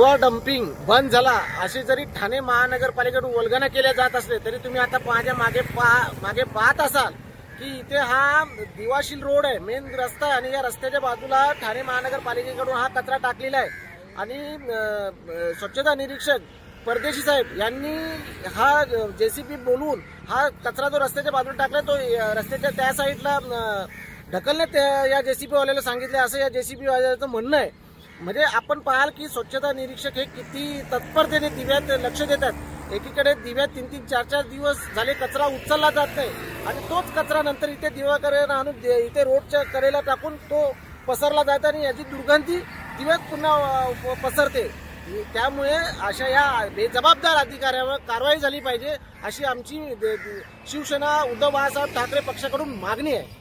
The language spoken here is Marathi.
दिवा डम्पिंग बंद झाला असे जरी ठाणे महानगरपालिकेकडून वल्गना केल्या जात असले तरी तुम्ही आता माझ्या मागे पाहत असाल की इथे हा दिवाशील रोड आहे, मेन रस्ता आहे आणि या रस्त्याच्या बाजूला ठाणे महानगरपालिकेकडून हा कचरा टाकलेला आहे आणि स्वच्छता निरीक्षक परदेशी साहेब यांनी हा जेसीबी बोलवून हा कचरा जो रस्त्याच्या बाजूला टाकलाय तो रस्त्याच्या त्या साईडला ढकलण्यात या जेसीबी वाल्याला सांगितले असं या जेसीबी वाल्याचं म्हणणं आहे। म्हणजे आपण पाहाल की स्वच्छता निरीक्षक हे किती तत्परतेने दिव्यात लक्ष देतात। एकीकडे दिव्यात 3-3, 4-4 दिवस झाले कचरा उचलला जात नाही आणि तोच कचरा नंतर इथे दिवाकडे आणून इथे रोडच्या कडेला टाकून तो पसरला जातो आणि याची दुर्गंधी दिव्यात पुन्हा पसरते। त्यामुळे अशा या बेजबाबदार अधिकाऱ्यावर कारवाई झाली पाहिजे अशी आमची शिवसेना उद्धव बाळासाहेब ठाकरे पक्षाकडून मागणी आहे।